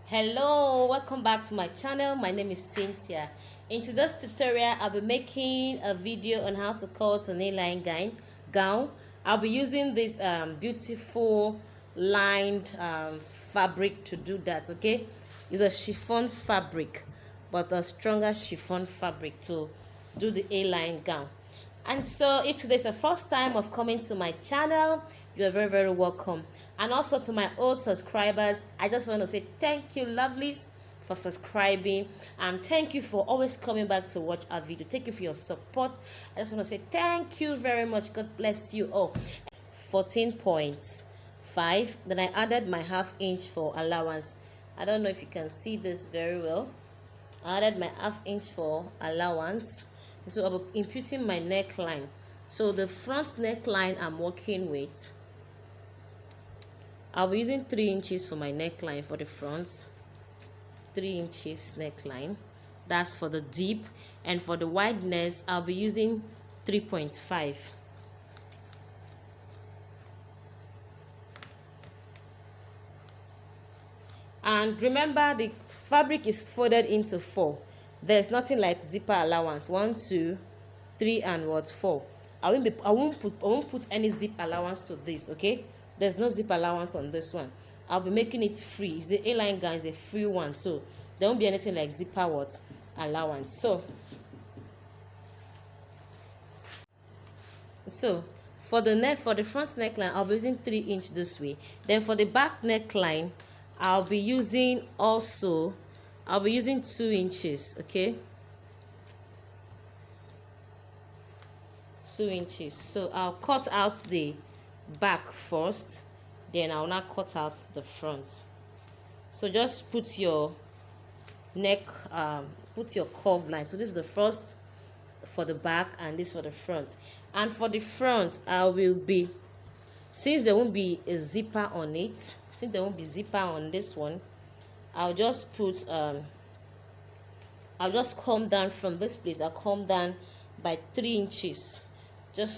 Hello, welcome back to my channel. My name is Cynthia. In today's tutorial, I'll be making a video on how to cut an A-line gown. I'll be using this beautiful lined fabric to do that. Okay, it's a chiffon fabric, but a stronger chiffon fabric to do the A-line gown. And so if today's the first time of coming to my channel, you are very welcome. And also to my old subscribers, I just want to say thank you, lovelies, for subscribing, and thank you for always coming back to watch our video. Thank you for your support. I just want to say thank you very much. God bless you all. 14.5. Then I added my ½ inch for allowance. I don't know if you can see this very well. I added my ½ inch for allowance. So I'll be imputing my neckline. So the front neckline I'm working with, I'll be using 3 inches for my neckline for the front. 3 inches neckline. That's for the deep. And for the wideness, I'll be using 3.5. And remember, the fabric is folded into 4. There's nothing like zipper allowance. 1, 2, 3, and 4. I won't put any zip allowance to this. Okay, there's no zip allowance on this one. I'll be making it free. It's the A-line gown, is a free one, so there won't be anything like zipper allowance. So for the front neckline, I'll be using 3 inch this way. Then for the back neckline, I'll be using 2 inches. Okay, 2 inches. So I'll cut out the back first, then I'll now cut out the front. So just put your put your curve line. So this is the first for the back and this for the front. And for the front, I will be, since there won't be a zipper on it, since there won't be zipper on this one, I'll just put I'll just come down from this place. I'll come down by 3 inches.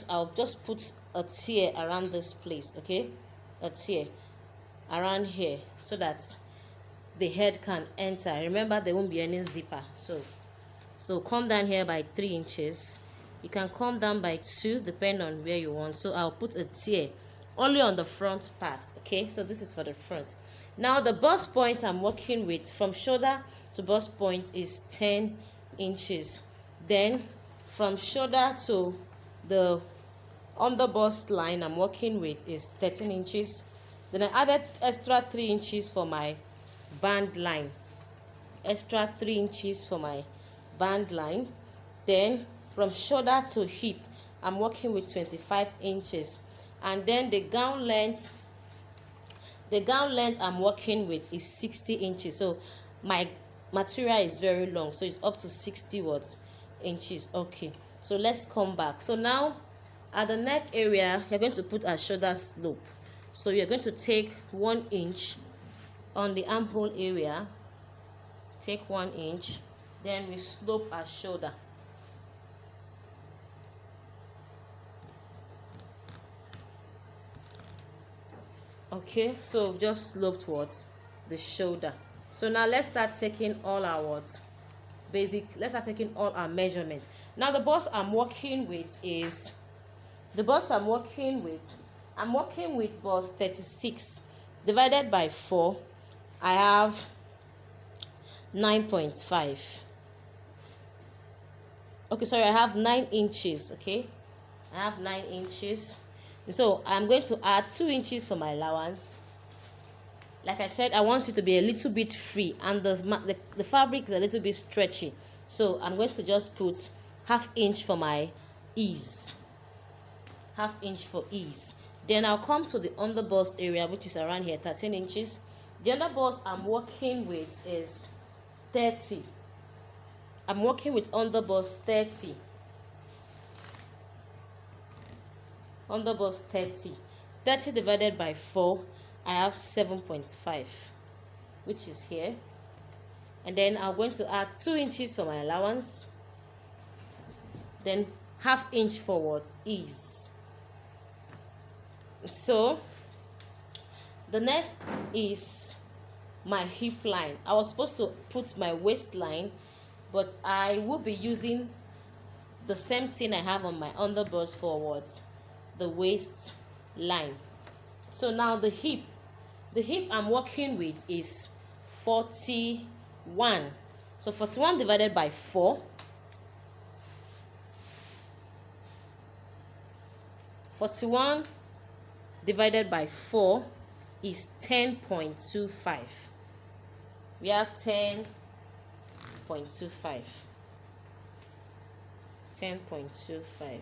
I'll just put a tear around this place. Okay, a tear around here so that the head can enter. Remember, there won't be any zipper. So come down here by 3 inches. You can come down by 2 depending on where you want. So I'll put a tear only on the front part. Okay, so this is for the front. Now the bust point I'm working with from shoulder to bust point is 10 inches. Then from shoulder to the under bust line I'm working with is 13 inches. Then I added extra 3 inches for my band line. Extra 3 inches for my band line. Then from shoulder to hip I'm working with 25 inches. And then the gown length I'm working with is 60 inches. So my material is very long, so it's up to 60 inches. Okay, so let's come back. So now at the neck area, you're going to put a shoulder slope. So you're going to take 1 inch on the armhole area. Take 1 inch, then we slope our shoulder. Okay, so we've just sloped towards the shoulder. So now let's start taking all our let's start taking all our measurements. Now the bust I'm working with I'm working with bust 36 divided by 4. I have 9.5. Okay, sorry, I have 9 inches. Okay, I have 9 inches. So I'm going to add 2 inches for my allowance. Like I said, I want it to be a little bit free, and the fabric is a little bit stretchy. So I'm going to just put ½ inch for my ease. ½ inch for ease. Then I'll come to the under bust area, which is around here, 13 inches. The under bust I'm working with is 30. I'm working with under bust 30. Under bust 30. 30 divided by 4, I have 7.5, which is here. And then I'm going to add 2 inches for my allowance. Then ½ inch forwards ease. So the next is my hip line. I was supposed to put my waistline, but I will be using the same thing I have on my underbust forwards, the waist line. So now the hip I'm working with is 41. So 41 divided by 4, 41 divided by 4 is 10.25. We have 10.25. 10.25.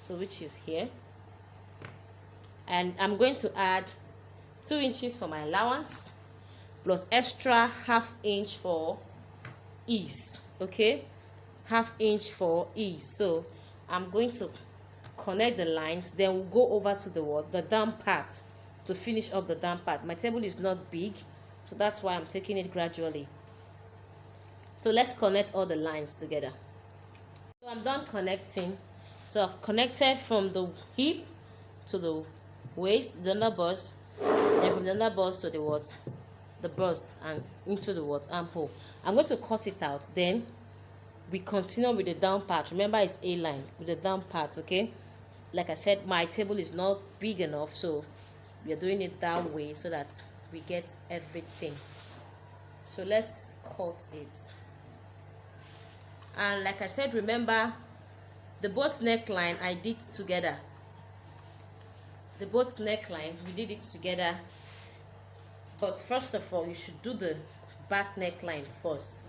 So which is here. And I'm going to add 2 inches for my allowance plus extra ½ inch for ease. Okay, ½ inch for ease. So I'm going to connect the lines, then we'll go over to the down part to finish up the down part. My table is not big, so that's why I'm taking it gradually. So let's connect all the lines together. So I'm done connecting. So I've connected from the hip to the waist, the underbust, and from the underbust to the bust and into the armhole. I'm going to cut it out, then we continue with the down part. Remember, it's A line with the down part. Okay, like I said, my table is not big enough, so we are doing it that way so that we get everything. So let's cut it. And like I said, remember the both neckline I did together. The both neckline, we did it together. But first of all, you should do the back neckline first.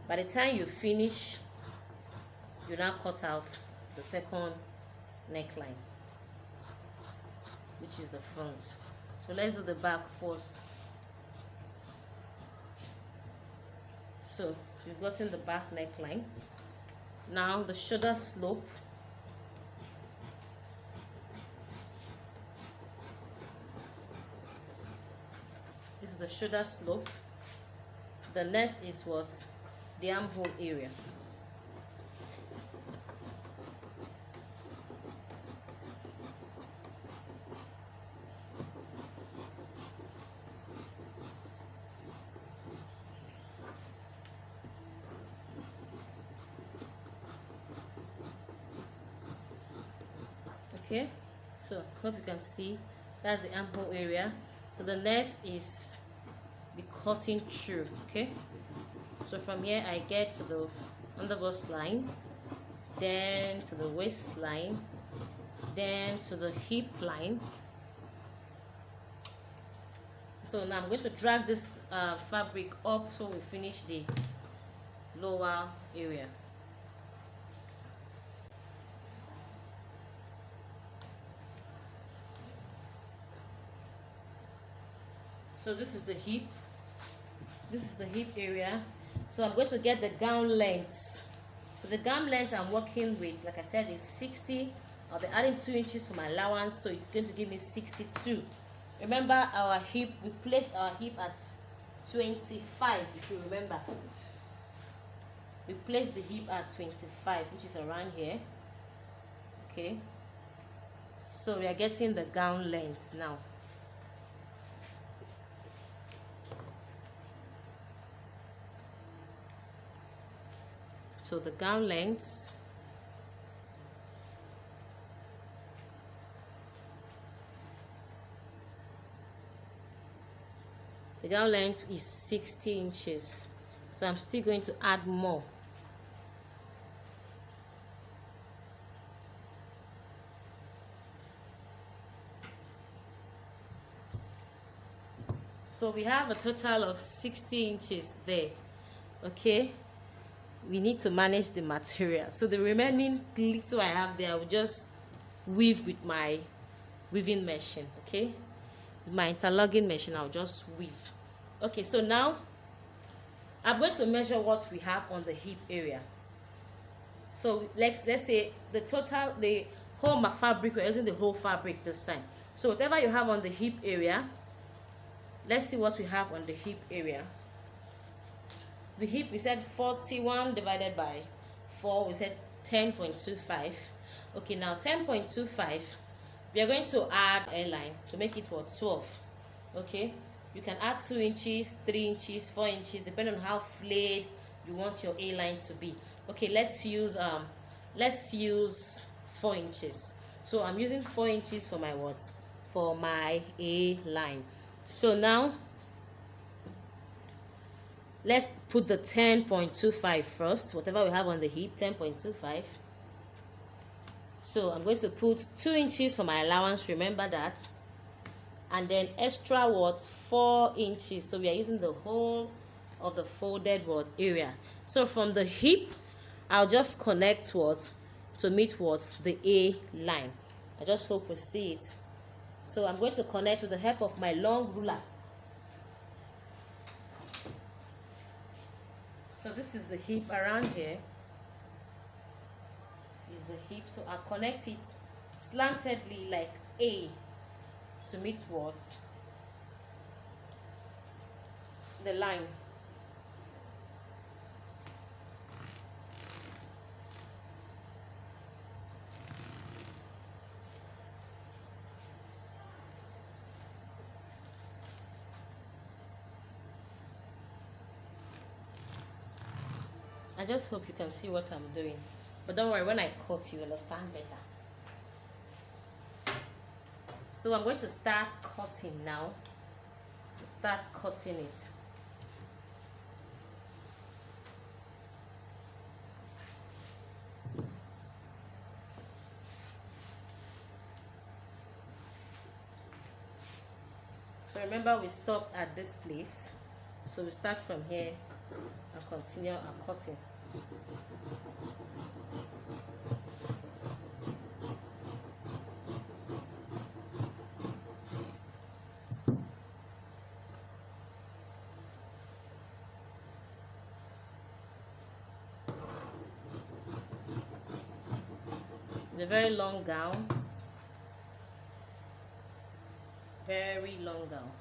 By the time you finish, you now cut out the second neckline, which is the front. So let's do the back first. So we've gotten the back neckline. Now the shoulder slope. This is the shoulder slope. The next is what? The armhole area. Okay, so hope you can see that's the armhole area. So the next is the cutting through. Okay, so from here I get to the underbust line, then to the waistline, then to the hip line. So now I'm going to drag this fabric up so we finish the lower area. So this is the hip. This is the hip area. So I'm going to get the gown length. So the gown length I'm working with, like I said, is 60. I'll be adding 2 inches for my allowance, so it's going to give me 62. Remember our hip, we placed our hip at 25, if you remember. We placed the hip at 25, which is around here. Okay. So we are getting the gown length now. So the gown length, is 60 inches. So I'm still going to add more. So we have a total of 60 inches there. Okay. We need to manage the material. So the remaining little I have there, I will just weave with my weaving machine. Okay, with my interlocking machine, I'll just weave. Okay, so now I'm going to measure what we have on the hip area. So let's say the whole fabric, we're using the whole fabric this time. So whatever you have on the hip area, let's see what we have on the hip area. The hip, we said 41 divided by 4, we said 10.25. Okay, now 10.25, we are going to add a line to make it what, 12. Okay, You can add 2 inches, 3 inches, 4 inches, depending on how flayed you want your A line to be. Okay, let's use 4 inches. So I'm using 4 inches for my what? For my A line. So now let's put the 10.25 first, whatever we have on the hip, 10.25. So I'm going to put 2 inches for my allowance, remember that. And then extra what? 4 inches. So we are using the whole of the folded what? Area. So from the hip, I'll just connect what? To meet what? The A line. I just hope we see it. So I'm going to connect with the help of my long ruler. So this is the hip around here. Is the hip. So I'll connect it slantedly like A to meet what? The line. I just hope you can see what I'm doing. But don't worry, when I cut, you understand better. So I'm going to start cutting now. Start cutting it. So remember, we stopped at this place. So we start from here and continue our cutting. It's a very long gown. Very long gown.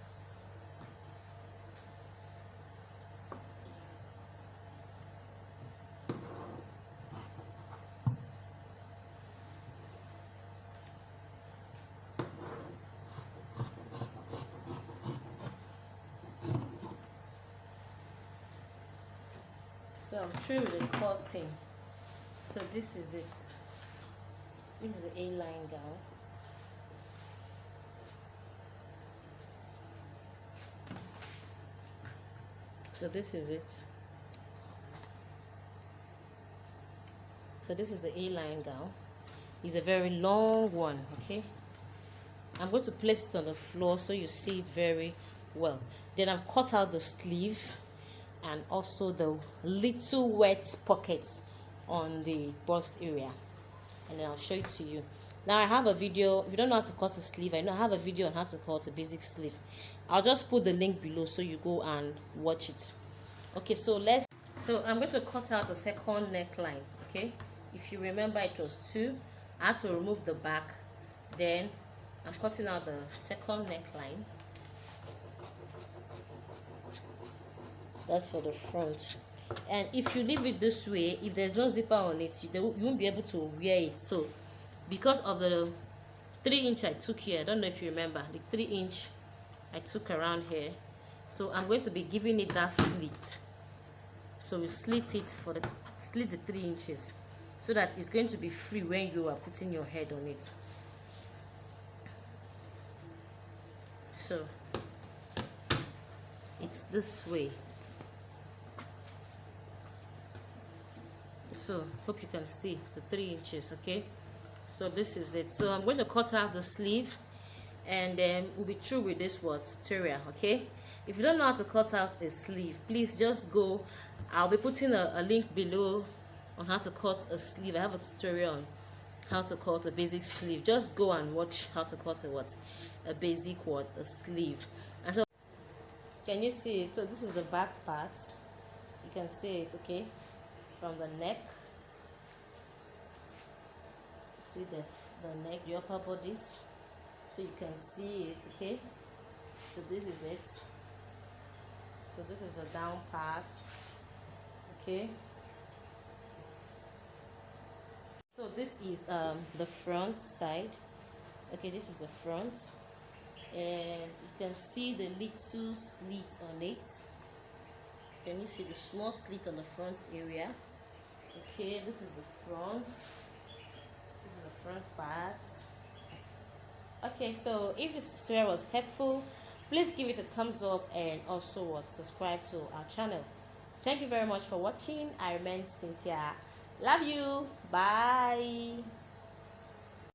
So I'm through with the cutting. So this is it. This is the A-line gown. So this is it. So this is the A-line gown. It's a very long one, okay? I'm going to place it on the floor so you see it very well. Then I've cut out the sleeve and also the little wet pockets on the bust area. And then I'll show it to you. Now I have a video. If you don't know how to cut a sleeve, I have a video on how to cut a basic sleeve. I'll just put the link below so you go and watch it. Okay, so I'm going to cut out the second neckline. Okay, if you remember, it was 2. I had to remove the back. Then I'm cutting out the second neckline. That's for the front. And if you leave it this way, if there's no zipper on it, you won't be able to wear it. So because of the 3-inch I took here, I don't know if you remember the 3-inch I took around here, so I'm going to be giving it that slit. So we slit the 3 inches so that it's going to be free when you are putting your head on it. So it's this way. So hope you can see the 3 inches. Okay, so this is it. So I'm going to cut out the sleeve, and then we'll be through with this tutorial. Okay, if you don't know how to cut out a sleeve, please just go. I'll be putting a link below on how to cut a sleeve. I have a tutorial on how to cut a basic sleeve. Just go and watch how to cut a basic a sleeve. And so can you see it? So this is the back part. You can see it, okay, from the neck. See the neck, the upper bodies, so you can see it. Okay, so this is it. So this is the down part. Okay, so this is the front side. Okay, this is the front. and you can see the little slits on it. Can you see the small slit on the front area? Okay, this is the front. This is the front part. Okay, so if this tutorial was helpful, please give it a thumbs up and also subscribe to our channel. Thank you very much for watching. I remain Cynthia. Love you. Bye.